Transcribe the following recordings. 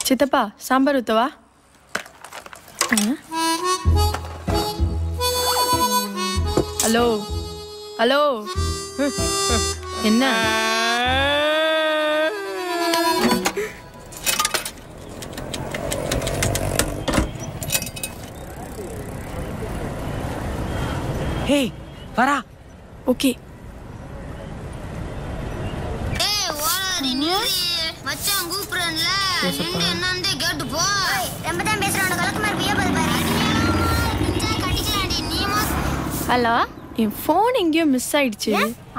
சித்தப்பா sambar ஊத்தவா? Hello hello என்ன? ஹே வரா. ஓகே. மச்சான் கூப்பிடுறேன்ல நின்னு என்னன்னு கேட்டு போ. ரொம்ப தான் பேசுறானே கலக்கமா இருப்பியே பாரு பாரு. நிஞ்சா கடிச்சலாடி நீமா. ஹலோ என் ஃபோன் எங்கேயோ மிஸ் ஆயிடுச்சு.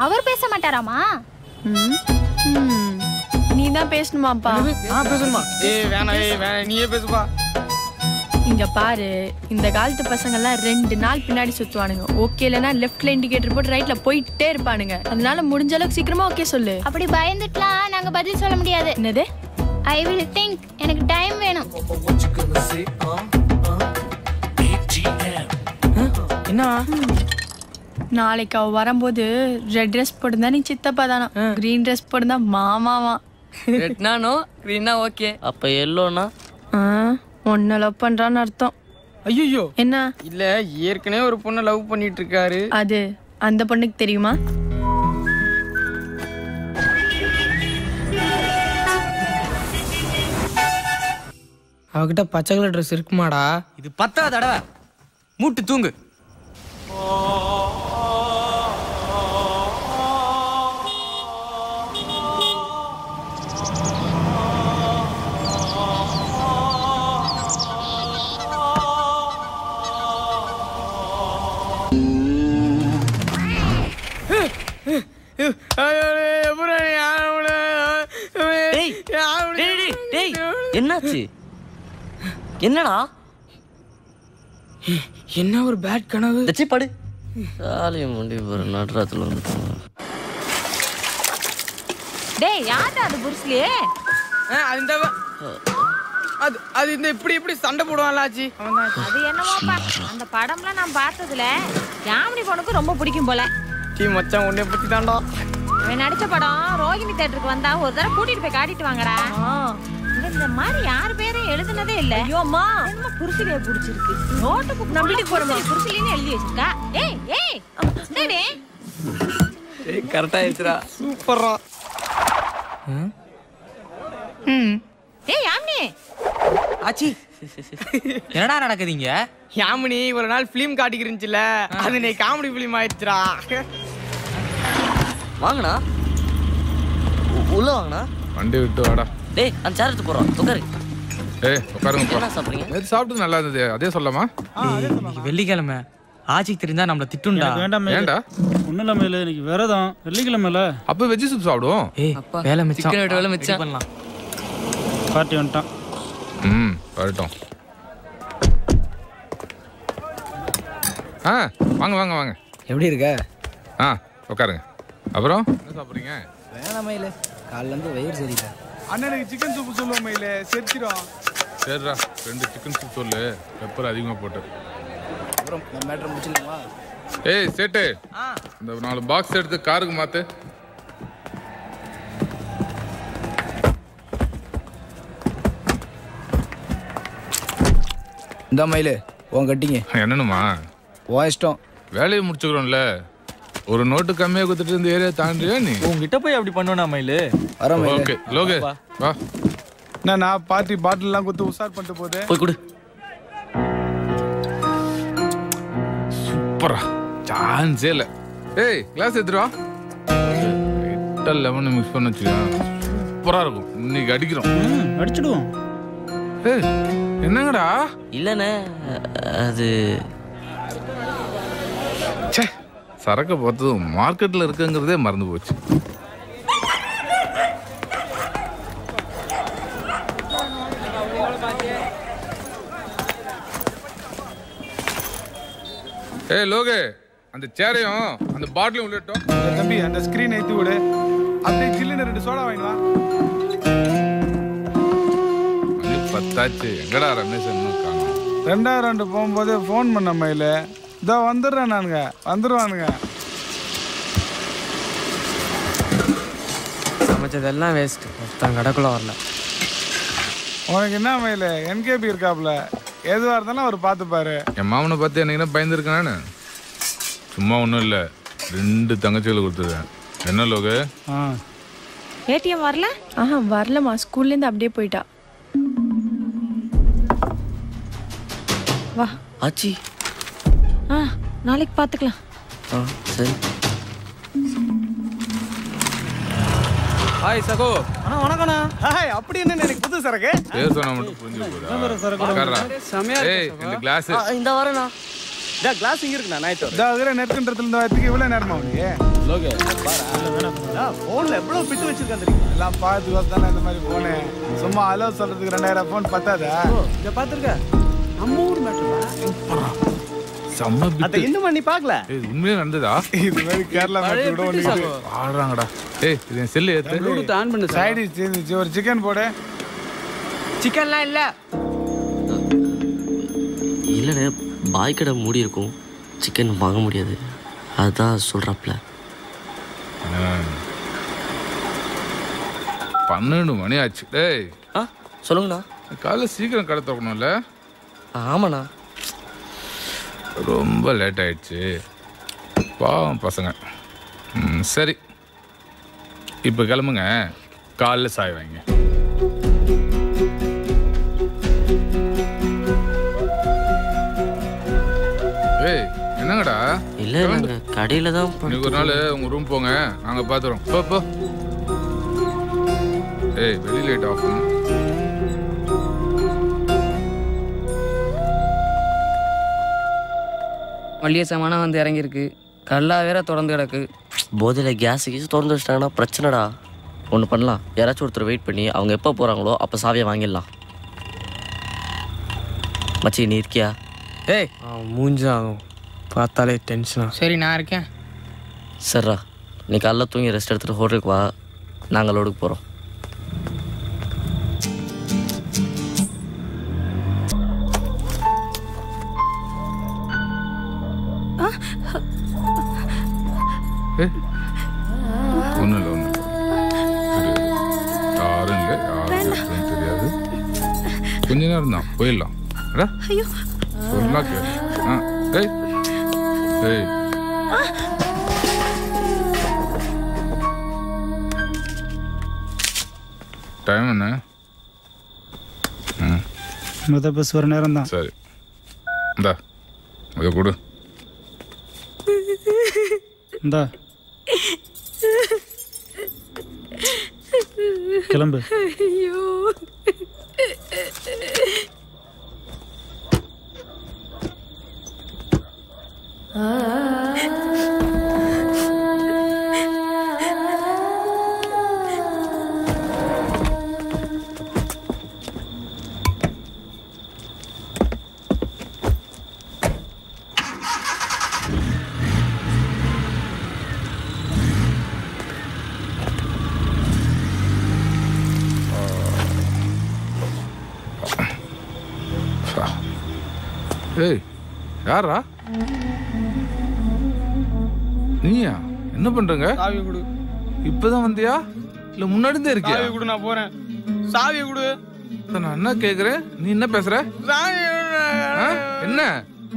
அவர் பேச மாட்டாராமா? நீ தான் பேசணுமாப்பா? பேசணுமா? வேணாம் நீயே பேசுப்பா. இங்க பாரு, இந்த காலத்து பசங்க எல்லாம் 2 நாள் பின்னாடி சுத்துவானுங்க. ஓகே இல்லனா லெஃப்ட்ல இண்டிகேட்டர் போட்டு ரைட்ல போயிட்டே இருப்பானுங்க. அதனால முடிஞ்ச அளவுக்கு சீக்கிரமா ஓகே சொல்லு. அப்படி பயந்துட்டலாம் நாங்க பதில் சொல்ல முடியாது. என்னது? I will think. எனக்கு டைம் வேணும். என்ன? நாளைக்கு அவ வரும்போது ரெட் ட்ரெஸ் போட்டுருந்தா நீ சித்தப்பா தானா, கிரீன் ட்ரெஸ் போட்டுருந்தா மாமாவா. ரெட்னானோ கிரீனா ஓகே. அப்ப எல்லோனா ஒன்னு லவ் பண்றான்னு அர்த்தம். ஐயோ என்ன? இல்ல ஏற்கனவே ஒரு பொண்ணை லவ் பண்ணிட்டு இருக்காரு. அது அந்த பொண்ணுக்கு தெரியுமா? அவகிட்ட பச்சை கலர் ட்ரெஸ் இருக்குமாடா? இது 10வது தடவை. மூட்டு தூங்கு. என்னாச்சு? என்னடா? என்ன ஒரு பேட் கனவு. தச்சி படு. சாலியம் முண்டி ஒரு நட்ராத்துல வந்துட்டாங்க. டேய் யாரா அது புருஸ்லி? அது இந்த இப்படி சண்டை போடுவான்ல ஆச்சி. அது என்னமோப்பா, அந்த படம்லாம் நான் பார்த்ததுல யாமினி பொண்ணுக்கு ரொம்ப பிடிக்கும் போல. டீ மச்சான் உன்னை பத்தி தாண்டா. அவன் நடிச்ச படம் ரோகிணி தியேட்டருக்கு வந்தா ஒரு தடவை கூட்டிட்டு போய் காட்டிட்டு வாங்கடா. இந்த மாதிரி யாரு பேரும் எழுதுனதே இல்ல. ஐயோ அம்மா, என்ன புருஷிலியே பிடிச்சிருக்கு. நோட்டு புக் நம்ம வீட்டுக்கு போறோம். புருஷிலின்னு எழுதி வச்சிருக்கா. ஏய் ஏய் டேய் ஏய் கரெக்ட்டா ஆயிடுச்சுடா. சூப்பரா. ஏய் யாமினி. ஆச்சி என்னடா நடக்குதுங்க? யாமினி ஒரு நாள் ஃபிலிம் காட்டிக்கிருந்துச்சுல, அது நீ காமெடி ஃபிலிம் ஆயிடுச்சுடா. வாங்கண்ணா உள்ள வாங்கண்ணா. வண்டி விட்டு வாடா. டேய் அந்த சேர் எடுத்து போறோம். உட்காரு. ஏய் உட்காருங்க. என்ன சாப்பிடுறீங்க? நேத்து சாப்பிட்டு நல்லா இருந்தது. அதே சொல்லலாமா? வெள்ளிக்கிழமை ஆச்சிக்கு தெரிஞ்சா நம்மள திட்டுண்டா. ஏன்டா? ஒன்னும் இல்லாம இல்ல, இன்னைக்கு விரதம், வெள்ளிக்கிழமைல. அப்ப வெஜ் சூப் சாப்பிடுவோம். ஏய் வேலை மிச்சம். சிக்கன் வெட்ட வேலை மிச்சம் பண்ணலாம். பார்ட்டி வந்துட்டான். வரட்டும். வாங்க வாங்க வாங்க. எப்படி இருக்க? உட்காருங்க. அப்புறம் என்ன சாப்பிடுறீங்க? வேணாம் மயில, காலைல இருந்து வயிறு சரியில்லை. அண்ணனுக்கு சிக்கன் சூப் சொல்லுவோம் மயில, செத்துடும். சரிடா, 2 சிக்கன் சூப் சொல்லு, பெப்பர் அதிகமா போட்டு. அப்புறம் நம்ம மேட்டர் முடிச்சிடலாமா? ஏய் சேட்டு, இந்த 4 பாக்ஸ் எடுத்து காருக்கு மாத்து. இந்த மயிலு உன் கட்டிங்க. என்னன்னுமா? உன் இஷ்டம். வேலையை முடிச்சுக்கிறோம்ல, ஒரு நோட்டு கம்மியா கொடுத்துட்டு இந்த ஏரியா தாண்டியா நீ? உங்ககிட்ட போய் அப்படி பண்ணுவேனா மயிலு? வர மயிலு. ஓகே லோகே வா. நான் பார்ட்டி பாட்டில் எல்லாம் கொடுத்து உஷார் பண்ணிட்டு போதே. போய் கொடு. சூப்பரா, சான்ஸே இல்ல. ஏய் கிளாஸ் எடுத்துட்டு வா. லெமன் மிக்ஸ் பண்ண வச்சுக்கா, சூப்பரா இருக்கும். இன்னைக்கு அடிக்கிறோம். அடிச்சிடுவோம். ஏய் என்னங்கடா? இல்லண்ணே அது சரக்கு பார்த்ததும் மார்க்கெட்ல இருக்குங்கிறதே மறந்து போச்சு. ஏய் லோகே, அந்த சேரையும் அந்த பாட்டிலும் உள்ளட்டும். தம்பி அந்த ஸ்கிரீன் ஏத்தி விடு. அப்படியே ஜில்லுன்னு 2 சோடா வாங்கினா. பத்தாச்சு. எங்கடா ரமேஷ் இன்னும் காணோம்? 2 ரவுண்டு போகும்போதே ஃபோன் பண்ண மயில. இதோ வந்துடுறேன் நானுங்க, வந்துடுவானுங்க. சமைச்சதெல்லாம் வேஸ்ட், ஒருத்தன் கடைக்குள்ள வரல. உனக்கு என்ன மயில NKB இருக்காப்ல, எதுவாக இருந்தாலும் அவர் பார்த்துப்பாரு. என் மாமனை பார்த்து எனக்கு பயந்துருக்கேன் நான். சும்மா ஒன்றும் இல்லை, 2 தங்கச்சிகளை கொடுத்துருக்கேன். என்ன லோகு? ஏடிஎம் வரல? வரலம்மா, ஸ்கூல்லேருந்து அப்படியே போயிட்டா. வா ஆச்சி. நாளைக்கு பார்த்துக்கலாம். சரி. ஹாய் சகோ. வணக்கண்ணா. ஹாய், அப்படி என்ன எனக்கு புது சரக்கு? பேர் சொன்னா மட்டும் புரிஞ்சு போகுதா? ஏய், இந்த கிளாஸ். இந்த வரேண்ணா. கிளாஸ் இங்க இருக்குண்ணா. நைட் நெருக்கன்றதுல இந்த வாரத்துக்கு இவ்வளோ நேரமா உனக்கு? லோகே ஃபோன்ல எவ்வளோ பிட்டு வச்சிருக்கான் தெரியுமா? எல்லாம் பார்த்து தானே இந்த மாதிரி போனு. சும்மா அலோ சொல்றதுக்கு 2000 ஃபோன் பத்தாதா? இதை பார்த்துருக்க நம்ம ஊர் மேட்டர். செம்ம அதை இன்னும் நீ பார்க்கல? உண்மையிலே நடந்ததா? இது மாதிரி கேரளா மேட்ச் கூட ஒன்று ஆடுறாங்கடா. ஏய், இது என் செல்லு ஏத்து. ஆன் பண்ணு. சைடு சேர்ந்துச்சு, ஒரு சிக்கன் போடு. சிக்கன்லாம் இல்லை. இல்லைண்ணே, பாய் கடை மூடி இருக்கும், சிக்கன் வாங்க முடியாது, அதுதான் சொல்கிறாப்ல. 12 மணி ஆச்சு. டேய் சொல்லுங்கண்ணா. காலைல சீக்கிரம் கடை திறக்கணும்ல? ஆமாண்ணா. ரொம்ப லேட் ஆயிடுச்சு, பாவம் பசங்க. சரி, இப்போ கிளம்புங்க, காலைல சாய் வாங்க. ஏய், என்னங்கடா? இல்லை, நாங்கள் கடையில் தான். இன்னைக்கு ஒரு நாள் உங்கள் ரூம் போங்க, நாங்கள் பார்த்துறோம். போ. ஏய், வெளி லைட் ஆஃப் பண்ணு. மல்லிகை சாமானம் வந்து இறங்கியிருக்கு, கல்லா வேற தொடர்ந்து கிடக்கு. போதையில் கேஸ் திறந்து வச்சிட்டாங்கன்னா பிரச்சனைடா. ஒன்று பண்ணலாம், யாராச்சும் ஒருத்தர் வெயிட் பண்ணி அவங்க எப்போ போகிறாங்களோ அப்போ சாவியை வாங்கிடலாம். மச்சி, நீ இருக்கியா? ஏய், மூஞ்சாகும் பார்த்தாலே டென்ஷனா. சரி, நான் இருக்கேன். சரிடா, நீ காலைல தூங்கி ரெஸ்ட் எடுத்துகிட்டு ஹோட்டலுக்கு வா, நாங்கள் லோடுக்கு போகிறோம். ஒன்றும் இல்லை, யாரும் இல்லை, யாரும் தெரியாது. கொஞ்ச நேரம் தான், போயிடலாம். சொல்லலாம் கேளு. ஏய் ஏய், டைம் என்ன? மொதல் பஸ் வர நேரம் தான். சரி, இந்தா அதை கொடு. இந்தா கிளம்பு. ஏய், யாரா நீயா? என்ன பண்றங்க? சாவி கொடு. இப்பதான் வந்தியா இல்ல முன்னாடி இருந்தே இருக்கியா? சாவி கொடு, நான் போறேன். சாவி கொடு. நான் என்ன கேக்குறேன், நீ என்ன பேசுற? சாவி என்ன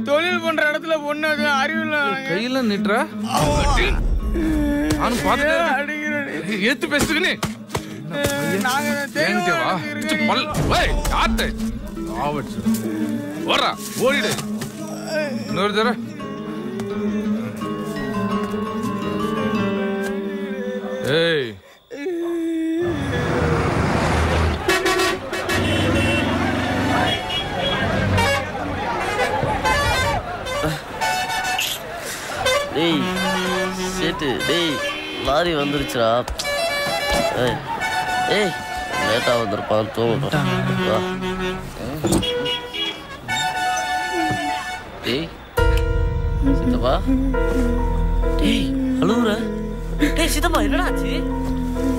தொழில் பண்ற இடத்துல பொண்ணு அறிவில்ல கையில நீட்டுற? நானும் பாத்துட்டு ஏத்து பேசுறேன். ஓடிடு இன்னொரு தர. ஏய், டேய் சேட்டு, டேய் லாரி வந்துருச்சுடா. ஏய் ஏய், லேட்டாக வந்திருப்பான், தூங்கட்டும். டேய் சித்தப்பா, டேய் அழுகுற? டேய் சித்தப்பா, என்னடா ஆச்சு?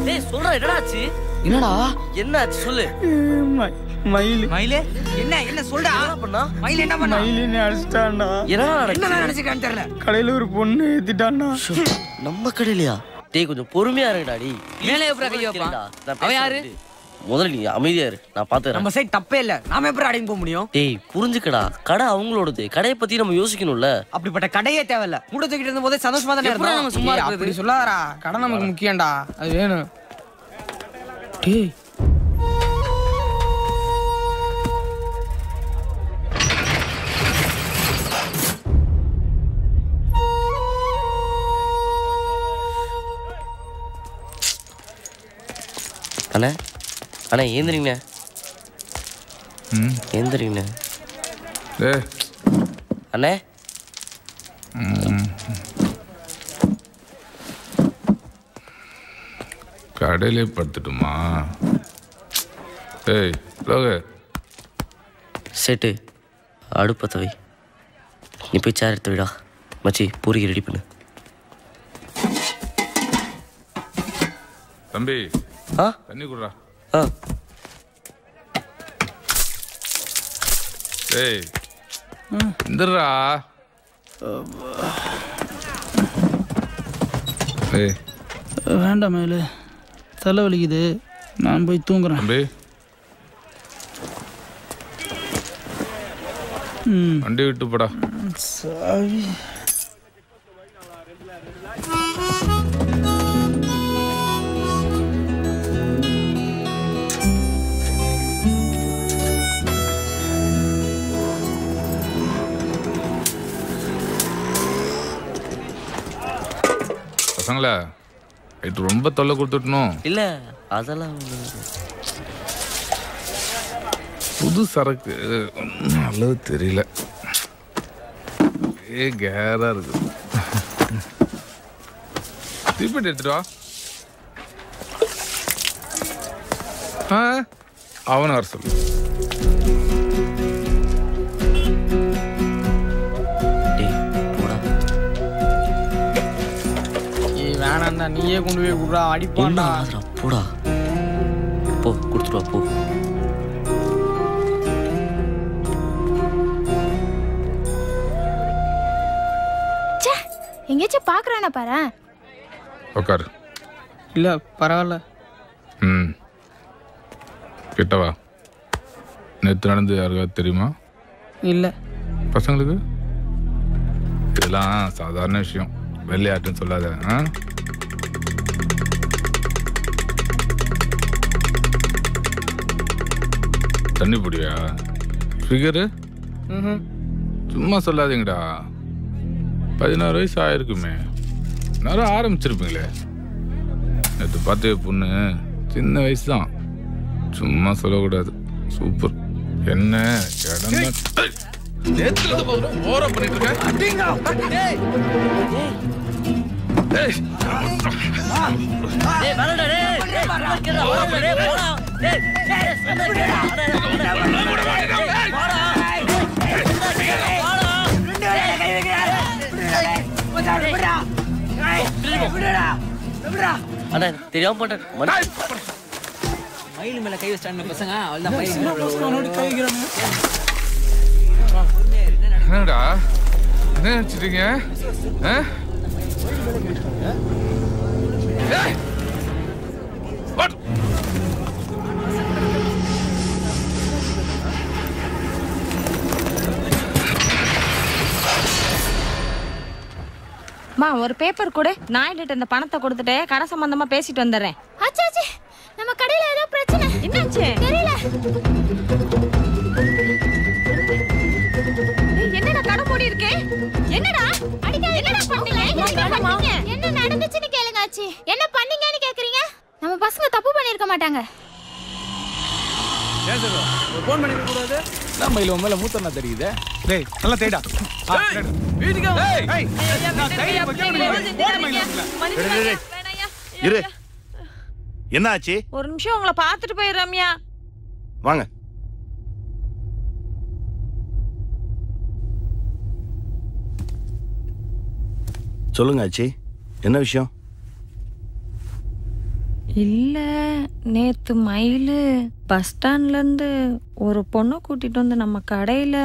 டேய் சொல்றா, என்னடா ஆச்சு? என்னடா என்ன ஆச்சு சொல்லு. மயிலு மயிலே என்ன என்ன சொல்றா? என்ன பண்ணா மயில? என்ன பண்ணா? மயிலின்னு அடிச்சிட்டான்டா. என்ன நினைச்சுக்கான்னு தெரியல. கடையில் ஒரு பொண்ணு ஏத்திட்டான்டா. நம்ம கடையிலையா? டேய் கொஞ்சம் பொறுமையா இருங்கடா. டேய் மேலே எப்பறா கைய வைப்பா? அவ யாரு? முதல்ல நீ அமைதியா இரு, நான் பாத்துறேன். நம்ம சைடு தப்பே இல்ல, நாம எப்படி அடங்கி போக முடியும்? டேய் புரிஞ்சுக்கடா, கடை அவங்களோடது, கடையை பத்தி நம்ம யோசிக்கணும்ல. அப்படிப்பட்ட கடையே தேவையில்ல, மூட்டை தூக்கிட்டு இருந்த போதே சந்தோஷமா தானே இருந்தோம். நம்ம சும்மா அப்படி சொல்லாதடா, கடை நமக்கு முக்கியம்டா, அது வேணும். டேய் அண்ணே அண்ணே ஏந்திரிங்கண்ணே. ஏந்திரிங்கண்ணே. அண்ணே கடையிலே படுத்துட்டுமா? ஏய் செட்டு அடுப்பத்தை வை. நீ போய் சேர் எடுத்து விடா. மச்சி பூரிக்கு ரெடி பண்ணு. தம்பி ஆ தண்ணி குடுறா. ஆ ஏய் இந்தரா. ஏய் வேண்டாம் மேலு, தலை வலிக்குது, நான் போய் தூங்குறேன். தம்பி வண்டி விட்டு போடா. சாவி பசங்களா இது ரொம்ப தொல்லை கொடுத்துட்டணும். இல்ல அதெல்லாம் புது சரக்கு நல்லது தெரியல. கேரா இருக்கு. தீப்பெட்டி எடுத்துட்டு வா. அவனை வர சொல்லு. வேணாண்டா, நீயே கொண்டு போய் குடுறா, அடிப்பான்டா. போடா போ, கொடுத்துட்டு வா போ. எங்கேயாச்சும் பாக்குறானா பாரு. உட்காரு. இல்ல பரவாயில்ல. கிட்டவா. நேற்று நடந்து யாருக்காவது தெரியுமா? இல்ல. பசங்களுக்கு இதெல்லாம் சாதாரண விஷயம், வெள்ளையாட்டுன்னு சொல்லாத. தண்ணி பிடியா? ஃபிகரு சும்மா சொல்லாதீங்கடா. 16 வயசு ஆயிருக்குமே, நேரம் ஆரம்பிச்சிருப்பீங்களே. நேற்று பார்த்து பொண்ணு சின்ன வயசு தான், சும்மா சொல்லக்கூடாது. சூப்பர். என்ன அண்ணா தெரியாம போட்டேன். மயில் மேல கை வச்சாங்க பசங்க. என்னடா என்ன நினைச்சிட்டீங்க? மா ஒரு பேப்பர் கொடு, நாயிட்டு இந்த பணத்தை கொடுத்துட்டு கடை சம்பந்தமா பேசிட்டு வந்துடுறேன். ஆச்சாச்சி, நம்ம கடையில ஏதோ பிரச்சனை. என்னாச்சு? தெரியல. என்னடா கடை மூடி இருக்கு? என்னடா அடிக்காத. என்னடா பண்ணீங்க? என்ன நடந்துச்சுன்னு கேளுங்க ஆச்சி. என்ன பண்ணீங்கன்னு கேக்குறீங்க? நம்ம பசங்க தப்பு பண்ணிருக்க மாட்டாங்க. ஏன் சார் ஒரு ஃபோன் பண்ணி கூடாது? நம்ம இல்ல மேல மூத்தனா தெரியுதே. டேய் நல்லா தேடா. வீட்டுக்கு வா. ஏய் நான் கையில வைக்கிறேன். இரு. என்ன ஆச்சு? ஒரு நிமிஷம் உங்களை பார்த்துட்டு போய் ரம்யா. வாங்க. சொல்லுங்க ஆச்சி, என்ன விஷயம்? இல்ல நேத்து மயிலு பஸ் ஸ்டாண்ட்ல இருந்து ஒரு பொண்ணை கூட்டிட்டு வந்து நம்ம கடையில.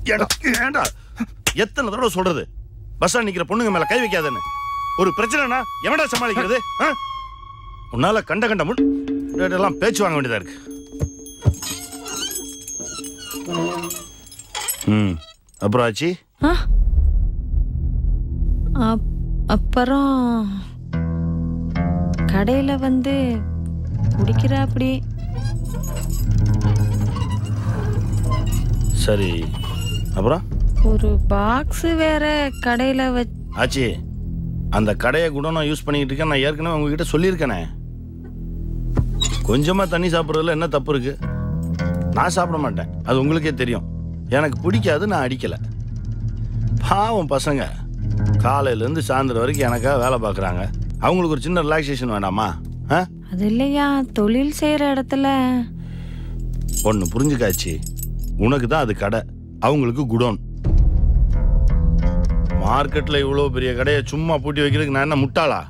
ஏண்டா எத்தனை தடவை சொல்றது பஸ் ஸ்டாண்ட் நிக்கிற பொண்ணுங்க மேல கை வைக்காதன்னு? ஒரு பிரச்சனைனா எவன்டா சமாளிக்கிறது? உன்னால கண்ட முள் எல்லாம் பேச்சு வாங்க வேண்டியதா இருக்கு. அப்புறம் ஆச்சு அப்புறம் கடையில வந்து குடிக்கிற அப்படி. சரி, அப்புறம் ஒரு பாக்ஸ் வேற கடையில ஆச்சு. அந்த கடையை கூட நான் யூஸ் பண்ணிக்கிட்டு இருக்கேன். நான் ஏற்கனவே உங்ககிட்ட சொல்லியிருக்கேனே. கொஞ்சமா தண்ணி சாப்பிட்றதுல என்ன தப்பு இருக்கு? நான் சாப்பிட மாட்டேன், அது உங்களுக்கே தெரியும். எனக்கு பிடிக்காது, நான் அடிக்கல. பாவம் பசங்க காலையிலேருந்து சாயந்தரம் வரைக்கும் எனக்காக வேலை பார்க்குறாங்க. அவங்களுக்கு ஒரு சின்ன ரிலாக்ஸேஷன் வேண்டாமா? அது இல்லையா, தொழில் செய்யற இடத்துல ஒன்று புரிஞ்சுக்காச்சு. உனக்கு தான் அது கடை, அவங்களுக்கு குடோன். மார்க்கெட்டில் இவ்வளோ பெரிய கடையை சும்மா பூட்டி வைக்கிறதுக்கு நான் என்ன முட்டாளா?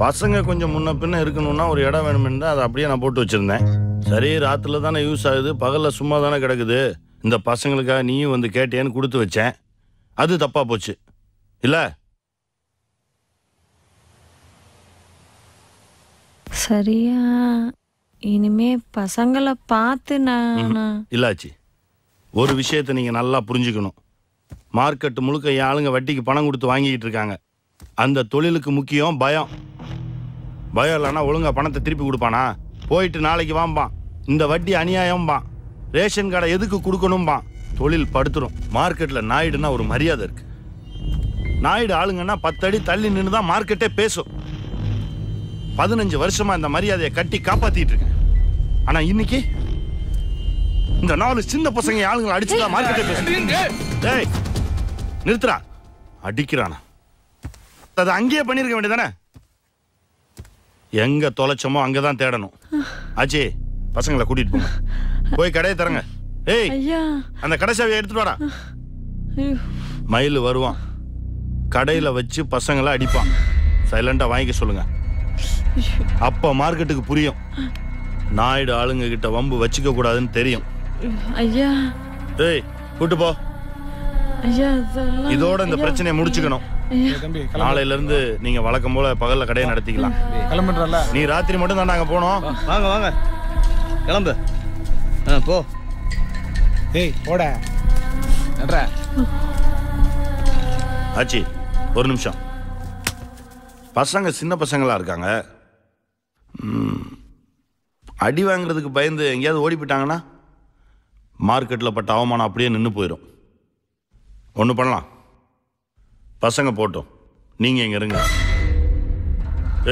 பசங்க கொஞ்சம் முன்ன பின்ன இருக்கணும்னா ஒரு இடம் வேணுமென்னு அதை அப்படியே நான் போட்டு வச்சுருந்தேன். சரி, ராத்திரில தானே யூஸ் ஆகுது, பகலில் சும்மா தானே கிடக்குது. இந்த பசங்களுக்காக நீயும் வந்து கேட்டேன்னு கொடுத்து வச்சேன். அது தப்பாக போச்சு இல்லை? சரியா, இனிமே பசங்களை பார்த்து நான் இல்லாச்சு. ஒரு விஷயத்தை நீங்கள் நல்லா புரிஞ்சுக்கணும். மார்க்கெட்டு முழுக்க என் ஆளுங்க வட்டிக்கு பணம் கொடுத்து வாங்கிக்கிட்டு இருக்காங்க. அந்த தொழிலுக்கு முக்கியம் பயம். பயம் இல்லைன்னா ஒழுங்காக பணத்தை திருப்பி கொடுப்பானா? போயிட்டு நாளைக்கு வாம்பான். இந்த வட்டி அநியாயம்பான். ரேஷன் கார்டை எதுக்கு கொடுக்கணும்பான். தொழில் படுத்துரும். மார்க்கெட்டில் நாயுடுன்னா ஒரு மரியாதை இருக்கு. நாயுடு ஆளுங்கன்னா 10 அடி தள்ளி நின்று தான் மார்க்கெட்டே பேசும். 15 வருஷமா இந்த மரியாதையை கட்டி காப்பாத்திட்டு இருக்கேன். ஆனா இன்னைக்கு இந்த 4 சின்ன பசங்க ஆளுங்களை அடிச்சுதான் மார்க்கெட்டே பேசுறேன். நிறுத்துறா, அடிக்கிறானா? அதை அங்கேயே பண்ணிருக்க வேண்டியதானே? எங்க தொலைச்சோமோ அங்கதான் தேடணும். ஆச்சி, பசங்களை கூட்டிட்டு போங்க. போய் கடையை தரங்க. ஏய், அந்த கடை சாவியை எடுத்துட்டு வாடா. மயில் வருவான், கடையில வச்சு பசங்களை அடிப்பான். சைலண்டா வாங்கிக்க சொல்லுங்க. அப்ப மார்க்கெட்டுக்கு புரியும் நாயுடு ஆளுங்க கிட்ட வம்பு வச்சுக்க கூடாதுன்னு தெரியும். ஐயா, ஏய் கூட்டு போ. ஐயா, இதோட இந்த பிரச்சனையை முடிச்சுக்கணும். நாளையில இருந்து நீங்க வழக்கம் போல பகல்ல கடையை நடத்திக்கலாம். கிளம்பிடுறல. நீ ராத்திரி மட்டும் தான் நாங்க போனோம். வாங்க வாங்க, கிளம்பு. போ. ஏய் போட. ஆச்சி, ஒரு நிமிஷம். பசங்க சின்ன பசங்களா இருக்காங்க. அடி வாங்குறதுக்கு பயந்து எங்கேயாவது ஓடி போயிட்டாங்கன்னா மார்க்கெட்டில் பட்ட அவமானம் அப்படியே நின்று போயிடும். ஒன்று பண்ணலாம், பசங்க போட்டோம், நீங்கள் இங்கே இருங்க.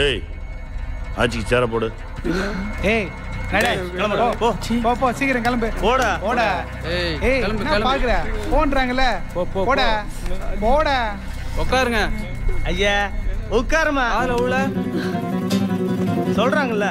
ஏய், ஆச்சிக்கு சேர போடு. ஏய் போ, சீக்கிரம் கிளம்பு. போட போட. ஏய் நான் பாக்குறேன் போன்றாங்கல. போட போட. உட்காருங்க ஐயா, உட்காருமா. சொல்றாங்கல்ல.